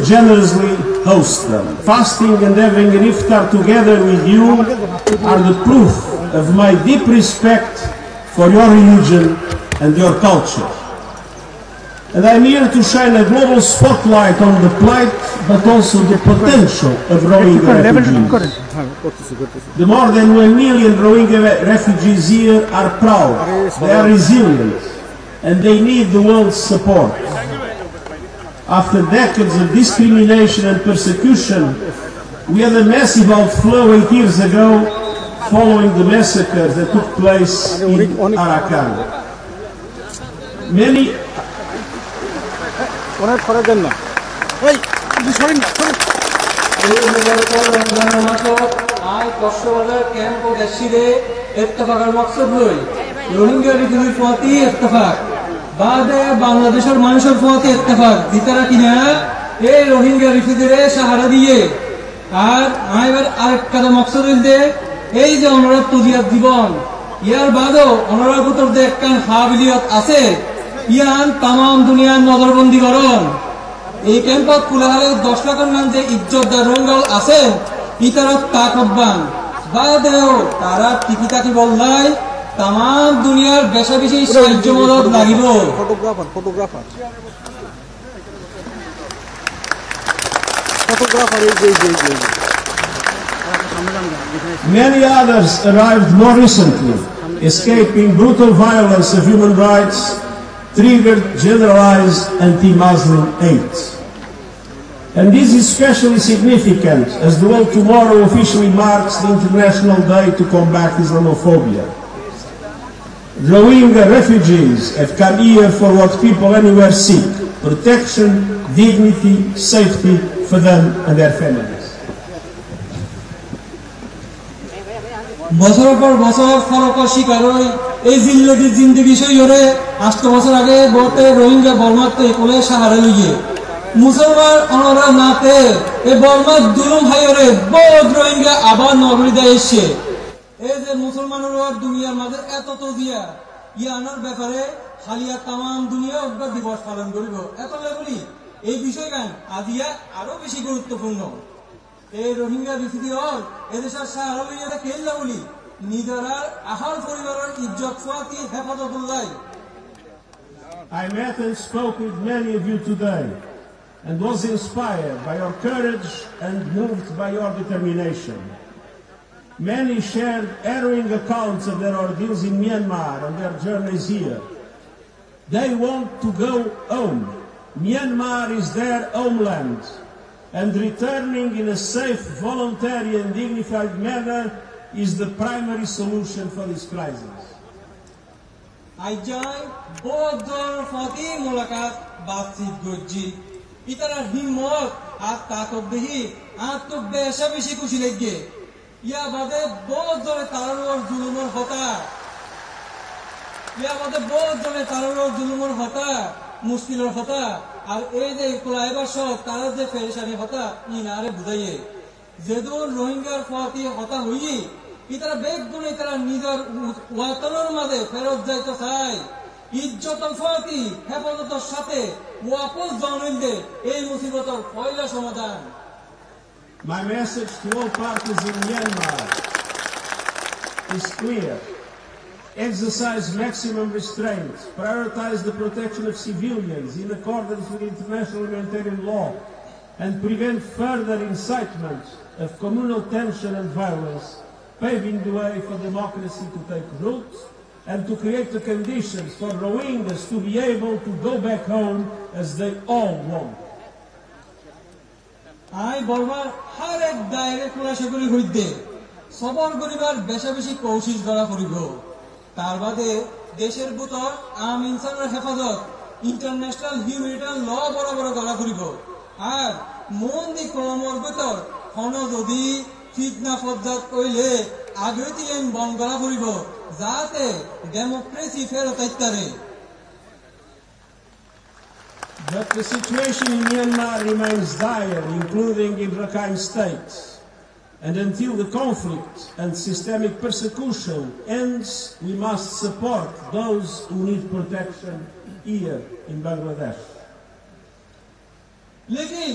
generously host them. Fasting and having an iftar together with you are the proof of my deep respect for your religion and your culture. And I'm here to shine a global spotlight on the plight, but also the potential of Rohingya refugees. The more than 1 million Rohingya refugees here are proud, they are resilient, and they need the world's support. After decades of discrimination and persecution, we had a massive outflow 8 years ago following the massacres that took place in Arakan. Many বাংলাদেশের মানুষের প্রতি ইত্তেফাক দিতারা কিনা এই রোহিঙ্গা রিফিউজিরে সাহারা দিয়ে আর আইবার আরেক কাদা মকসদ হইতে এই যে ওনারা তজিয়াত জীবন ইয়ার বাদও ওনারা ভিতর যে একখান হাবিলিয়ত আছে ইয়ান তামাম দুনিয়ার নজরবন্দি করন এই ক্যাম্পত কুলাহারে 10 লাখের নাম যে ইজ্জতদার রোহিঙ্গা আছে ইতারা তাকবান বাদেও তারা টিকিটাকি বললাই তামাম দুনিয়ার বেশা বেশি সাহায্য মদত লাগিব photographer Many others arrived more recently, escaping brutal violence of human rights, triggered generalized anti-Muslim hate. And this is especially significant as the world tomorrow officially marks the International Day to combat Islamophobia. Rohingya refugees have come here for what people anywhere seek: protection, dignity, safety for them and their families. বছরের পর বছর ফরকের শিকার হই এই জিল্লতির জিন্দেগি সইরে 8 বছর আগে বলতে রোহিঙ্গা বর্মাতে কোলে সাহারা লইয়ে মুসলমান অনরা নাতে এই বর্মা দুলুম হাইরে বহুত রোহিঙ্গা আবার নগরীতে এসে এই যে মুসলমানেরা দুনিয়ার মাঝে এত তজিয়া ইয়ানোর ব্যাপারে হালিয়া তামাম দুনিয়া অব্বা দিবস পালন করিব এত লাগলি এই বিষয়গান আজিয়া আরো বেশি গুরুত্বপূর্ণ এই রোহিঙ্গা রিফিউজি হল এদেশের সাহারা লইয়া কেল্লা বলি নিজেরার আহার পরিবারের ইজ্জত Fati হেফাজতুল্লাহ I met and spoke with many of you today and was inspired by your courage and moved by your determination. Many shared harrowing accounts of their ordeals in Myanmar and their journeys here. They want to go home. Myanmar is their homeland, and returning in a safe, voluntary and dignified manner is the primary solution for this crisis. আইজাই বদর ফাতি মোলাকাত বাতচিত গজ্জি ইতারা হিম্মত আর তাকত দেহি আর তো বেশা বেশি খুশি লাগে ইয়া বাদে বহুত জনে তারার জুলুমের হতা মুশকিলের হতা আর এই যে কোলাইবার সব তারা যে পেরেশানি হতা ইনারে বুঝাইয়ে যেদুন রোহিঙ্গার ফাতি হতা হইয়ে ইতারা বেগ গুণে তারা নিজের ওয়াতনের মাঝে ফেরত যাইতে চায় ইজ্জত ফাতি হেফাজতের সাথে ওয়াপস জানাইলে এই মুসিবতের পয়লা সমাধান My message to all parties in Myanmar is clear. Exercise maximum restraint, prioritize the protection of civilians in accordance with international humanitarian law, and prevent further incitement of communal tension and violence, paving the way for democracy to take root and to create the conditions for Rohingyas to be able to go back home as they all want. I বলবার হার এক দায়রে খোলাসা করে হইতে সবর করিবার বেশা বেশি কোশিশ করা করিব তার বাদে দেশের ভিতর আম ইনসানের হেফাজত ইন্টারন্যাশনাল হিউম্যানিটারিয়ান ল বরাবর করা করিব আর মন দি কলমর ভিতর কোন যদি ফিতনা ফজ্জাত কইলে আগে দিয়ে বন্ধ করা করিব যাতে ডেমোক্রেসি ফেরত আইতারে But the situation in Myanmar remains dire, including in Rakhine State. And until the conflict and systemic persecution ends, we must support those who need protection here in Bangladesh. लेकिन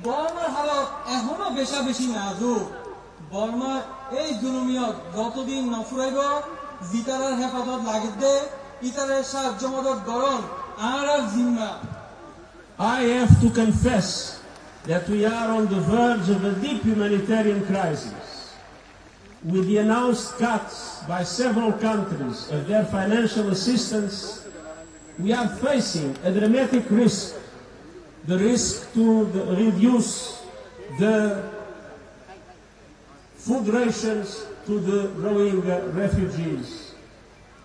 বর্মার হালত এখনো বেশা বেশি নাজুক বর্মার এই জুলুমিয়ত যতদিন নফুরাইব জিতারার হেফাজত লাগিতে ইতারের সাহায্য মদত গরম আর জিম্মা I have to confess that we are on the verge of a deep humanitarian crisis. With the announced cuts by several countries of their financial assistance, we are facing a dramatic risk. The risk to reduce the food rations to the Rohingya refugees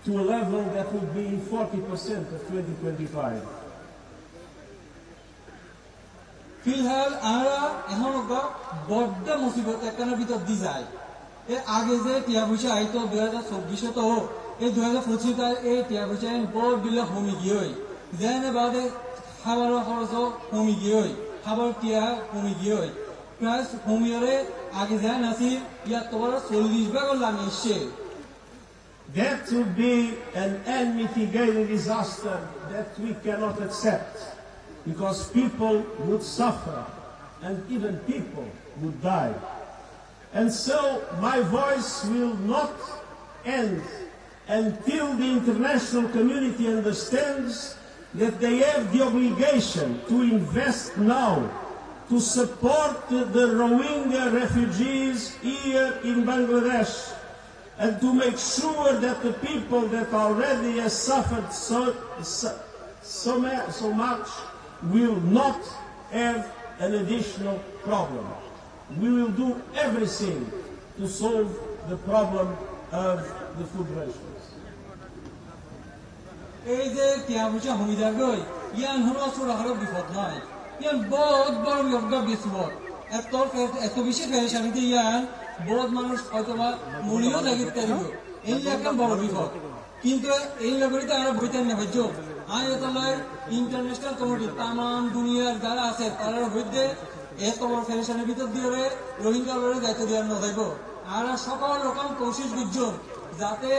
to a level that would be 40% of 2025. फिलहाल आरा এখন বড় মুসিবত একখানের ভিতর দি যায় এ আগে যে টিয়া পয়সা আইতো 2024 তো এই 2025 এই টিয়া পয়সা বড় দিলে কমে গিয়ে যেন বাদে খাবার খরচ কমে গিয়ে খাবার টিয়া কমে গিয়ে প্লাস কমিয়ে আগে যায় নাসি ইয়া তোমার 40 ভাগ লাগে এসে That would be an unmitigated disaster that we cannot accept. Because people would suffer and even people would die. And so my voice will not end until the international community understands that they have the obligation to invest now to support the Rohingya refugees here in Bangladesh and to make sure that the people that already have suffered so much will not have an additional problem. We will do everything to solve the problem of the food rations. এই যে টিয়াবুচা হমিদা গই ইয়ান হলো ছোড়া হলো বিপদ নয় ইয়ান বহুত বড় বিপদ এত বেশি পেরেশানিতে ইয়ান বহুত মানুষ হয়তোবা মরিও লাগিতে দিব এই একটা বড় বিপদ কিন্তু এই লগরিতে আমরা বইতেন না ভাইজো আয়াতলার ইন্টারন্যাশনাল কমিটি তামাম দুনিয়ার যারা আছে তারার মধ্যে এত বড় ফেরেশানির ভিতর দিয়ে রোহিঙ্গাদের দায়িত্ব দেওয়ার না যাইব আর সকল রকম কোশিশ বিজ্ঞান যাতে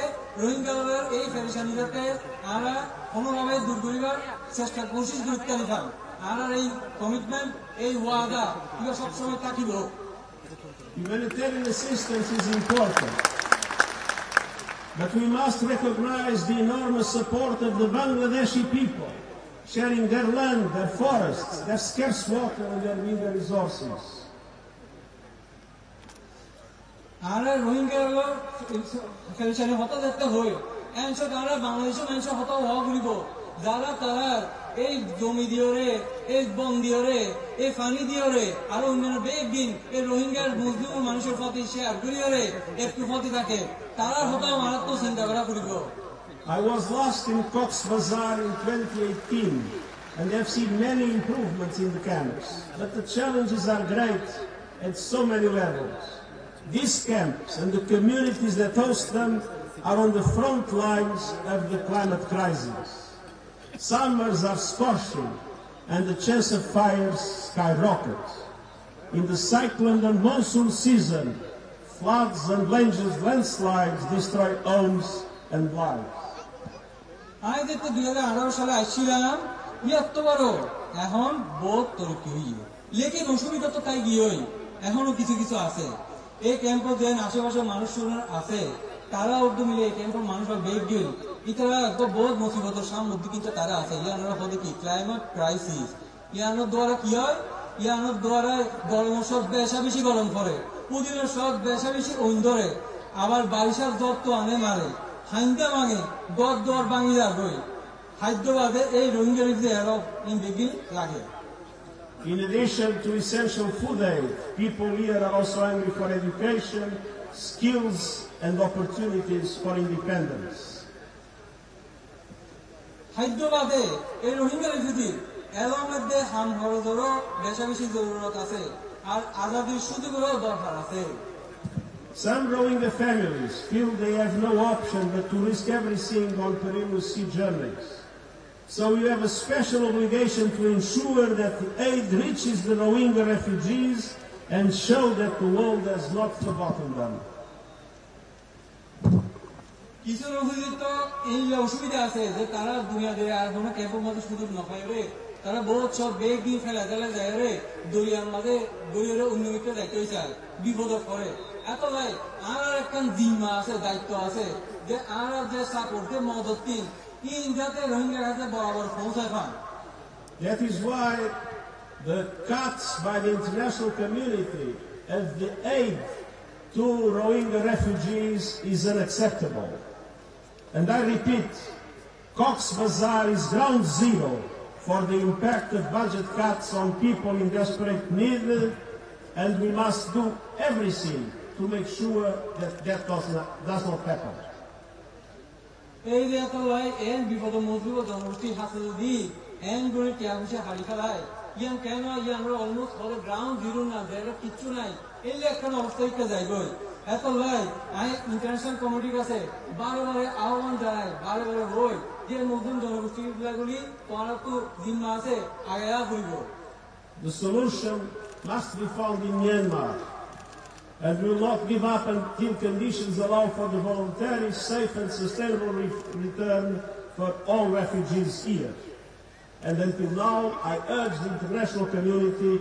রোহিঙ্গাদের এই ফেরেশানি যাতে আমরা কোনোভাবে দূর করিবার চেষ্টা কোশিশ গুরুত্ব নিতাম আর এই কমিটমেন্ট এই ওয়াদা এগুলো সবসময় থাকিব Humanitarian assistance is important. But we must recognize the enormous support of the Bangladeshi people, sharing their land, their forests, their scarce water and their meager resources. আর রোহিঙ্গা ফেরেশানি হতা দেখতে হয় এনসো তারা বাংলাদেশের মানুষ হতা হওয়া ঘুরিব যারা তারা এই জমি দিওরে এই বন দিওরে এই পানি দিওরে আর অন্যান্য বেগদিন এই রোহিঙ্গার মুসলিম মানুষের প্রতি শেয়ার করিওরে একটু প্রতি থাকে তারা হতা মারাত্মক চিন্তা করা করিব I was last in Cox's Bazar in 2018 and have seen many improvements in the camps, but the challenges are great at so many levels. These camps and the communities that host them are on the front lines of the climate crisis. Summers are scorching and the chance of fires skyrockets. In the cyclone and monsoon season, floods and landslides destroy homes and lives. আজ তো 2018 সালে আসছিলাম এত বড় এখন বহুত তরক্কি হইল লেকিন অসুবিধা তো তাই গিয়েই এখনো কিছু কিছু আছে এই ক্যাম্প দেন আশেপাশে মানুষ আছে তারা উদ্যোগ মিলে এই ক্যাম্পের মানুষ বেগ গেল ইতারা বহুত মুসিবতের সামনে কিন্তু তারা আছে ইয়ানোর হতে কি ক্লাইমেট ক্রাইসিস ইয়ানোর দ্বারা কি হয় ইয়ানোর দ্বারা গরম সব বেশি গরম করে পুদিনের সব বেশি ওইন ধরে আবার বারিশার জ্বর তো আনে মারে হাইন্দা ভাঙে গদ দর ভাঙি যাবে হায়দ্রাবাদে এই রোহিঙ্গা আরো বেগিন লাগে In addition to essential food aid, people here are also hungry for education, skills and opportunities for independence. হায়দ্রাবাদে এই রোহিঙ্গা রিফিউজি এর মধ্যে হাম খরচেরও বেশি জরুরত আছে আর আজাদির সুযোগেরও দরকার আছে Some Rohingya families feel they have no option but to risk everything on perilous sea journeys. So we have a special obligation to ensure that the aid reaches the Rohingya refugees and show that the world has not forgotten them. কিছু রোহিঙ্গা তো এই অসুবিধা আছে যে তারা দুনিয়া দিয়ে আর কোনো ক্যাম্পের মধ্যে সুযোগ না পাইবে তারা বহুত সব বেগ দিয়ে ফেলা দিলে যায় রে দরিয়ার মাঝে দরিয়ারে উন্নয়িত দেখতে চায় বিপদ করে এত ভাই আর একটা জিম্মা আছে দায়িত্ব আছে যে আর যে সাপোর্টে মদত তিন যাতে রোহিঙ্গার হাতে বরাবর পৌঁছায় পান That is why the cuts by the international community of the aid to Rohingya refugees is unacceptable. And I repeat, Cox's Bazar is ground zero for the impact of budget cuts on people in desperate need, and we must do everything to make sure that that does not happen. এই যে এত ভাই N বিপদ মজুব জনগোষ্ঠী হাতে যদি N করে টিয়া বসে হারি খেলায় ইয়ান কেন আমরা অলমোস্ট হলে গ্রাউন্ড জিরো না জায়গা কিচ্ছু নাই এই একটা অবস্থা একটা যাইবই এত ভাই ইন্টারন্যাশনাল কমিটির কাছে বারে বারে আহ্বান জানায় বারে বারে হই যে নতুন জনগোষ্ঠী গুলি তোমার তো জিম্মা আছে আগে করিব The solution must be found in Myanmar, and we will not give up until conditions allow for the voluntary, safe and sustainable return for all refugees here. And until now, I urge the international community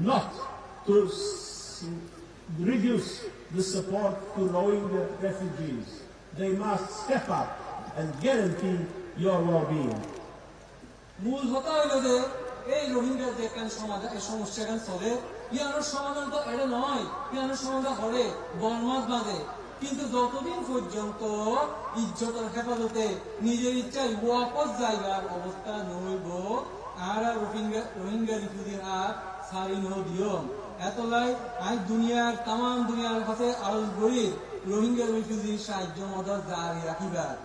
not to reduce the support to Rohingya refugees. They must step up and guarantee your well-being. মূল কথা হইল যে এই রোহিঙ্গার যে একটা সমাধান এই সমস্যা কেন চলে ইয়ানোর সমাধান তো এটা নয় ইয়ানোর সমাধান হবে বর্মাত বাদে কিন্তু যতদিন পর্যন্ত ইজ্জতের হেফাজতে নিজের ইচ্ছায় ওয়াপস যাইবার অবস্থা নইব আর রোহিঙ্গা রিফিউজির আর সারি দিও এতলাই আজ দুনিয়ার তাম দুনিয়ার কাছে আরজ করি রোহিঙ্গা রিফিউজির সাহায্য মদত জারি রাখিবার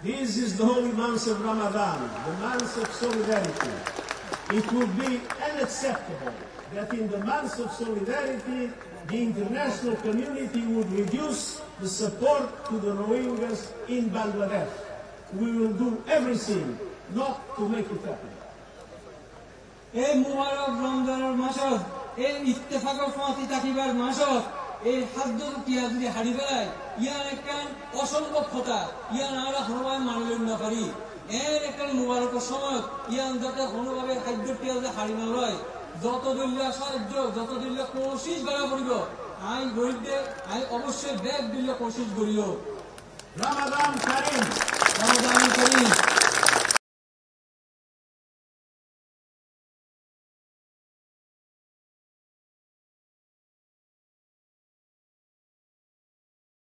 This is the holy month of Ramadan, the month of solidarity. It would be unacceptable that in the month of solidarity, the international community would reduce the support to the Rohingyas in Bangladesh. We will do everything not to make it happen. এই মুবারক রমজানের মাসত এই ইত্তেফাকের ফাঁতি থাকিবার মাসত এই খাদ্য টিয়া যদি হারি ফেলায় ইয়ার একটা অসম্ভব কথা ইয়ান আমরা হনুমান মানলেন না পারি এর একটা মুবারকের সময় ইয়ান যাতে কোনোভাবে খাদ্য টিয়া যদি হারি না লয় যত দলীয় সাহায্য যত দলীয় কোশিশ করা পড়িব আই গরিবদের আই অবশ্যই ব্যাগ দলীয় কোশিশ করিল Ramadan